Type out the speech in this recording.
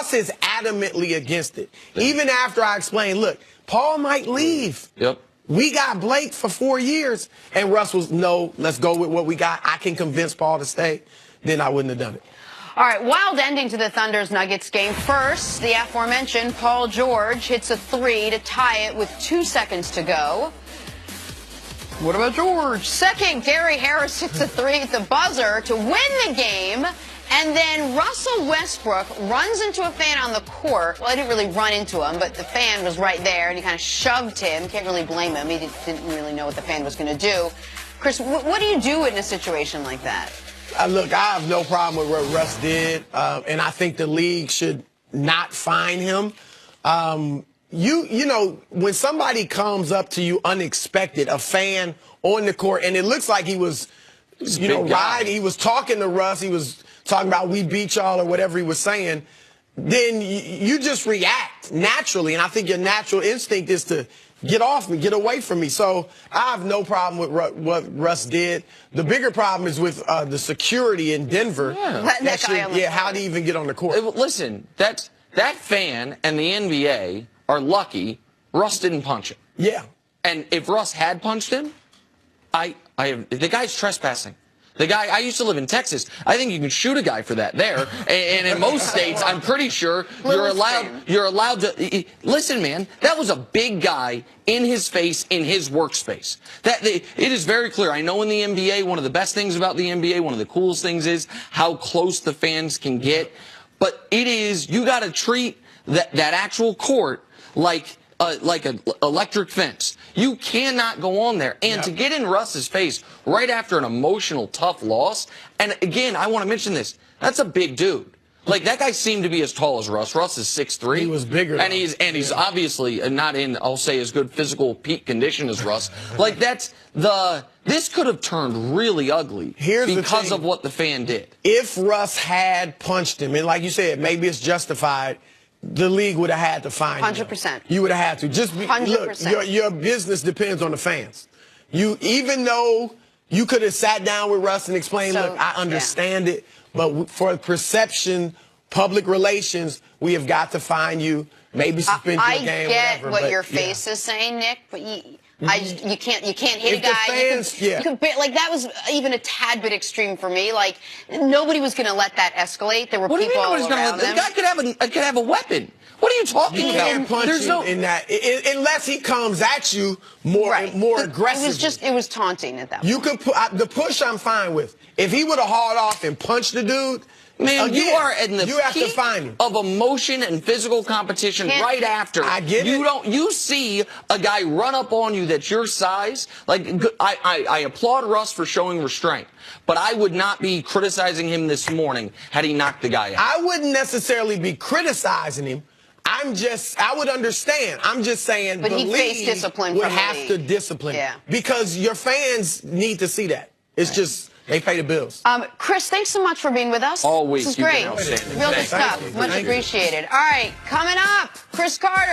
Russ is adamantly against it. Even after I explained, look, Paul might leave. Yep. We got Blake for 4 years. And Russ was, no, let's go with what we got. I can convince Paul to stay. Then I wouldn't have done it. All right, wild ending to the Thunder's-Nuggets game. First, the aforementioned Paul George hits a three to tie it with 2 seconds to go. What about George? Second, Gary Harris hits a three at the buzzer to win the game. And then Russell Westbrook runs into a fan on the court. Well, I didn't really run into him, but the fan was right there, and he kind of shoved him. Can't really blame him. He didn't really know what the fan was going to do. Chris, what do you do in a situation like that? Look, I have no problem with what Russ did, and I think the league should not fine him. You know, when somebody comes up to you unexpected, a fan on the court, and it looks like he was, you know, riding, he was talking to Russ, he was talking about we beat y'all or whatever he was saying, then you just react naturally, and I think your natural instinct is to get off me, get away from me. So I have no problem with what Russ did. The bigger problem is with the security in Denver. Yeah, how did he even get on the court? Listen, that fan and the NBA are lucky Russ didn't punch him. Yeah. And if Russ had punched him, the guy's trespassing. The guy, I used to live in Texas. I think you can shoot a guy for that there. And in most states, I'm pretty sure you're allowed to. Listen, man, that was a big guy in his face, in his workspace. It is very clear. I know in the NBA, one of the best things about the NBA, one of the coolest things is how close the fans can get. But it is, you got to treat that actual court like an electric fence. You cannot go on there. And to get in Russ's face right after an emotional, tough loss, and again, I want to mention this, that's a big dude. Like, that guy seemed to be as tall as Russ. Russ is 6'3". He was bigger. And he's obviously not in, I'll say, as good physical peak condition as Russ. Like, this could have turned really ugly because of what the fan did. If Russ had punched him, and like you said, maybe it's justified, the league would have had to fine him. 100%. You would have had to. Just 100%. Look, your business depends on the fans. Even though you could have sat down with Russ and explained, look, I understand it, but for perception, public relations, we have got to fine you, maybe suspend your game, whatever. I get what your face is saying, Nick, but you can't hit a guy. Fans, like, that was even a tad bit extreme for me. Like, nobody was going to let that escolate. There were people all around them. The guy could have a weapon. What are you talking about? Can't punch him in that unless he comes at you more aggressively. It was taunting at that point. You could the push I'm fine with. If he would have hauled off and punched the dude, man, again, you are in the have peak to find him. of emotion and physical competition right after. I get it. You see a guy run up on you that's your size. Like, I applaud Russ for showing restraint, but I would not be criticizing him this morning had he knocked the guy out. I wouldn't necessarily be criticizing him. I would understand. I'm just saying but the he faced discipline would from have to discipline because your fans need to see that. It's just they pay the bills. Chris, thanks so much for being with us. Always. This is great. Real good stuff. Much appreciated. All right, coming up, Chris Carter.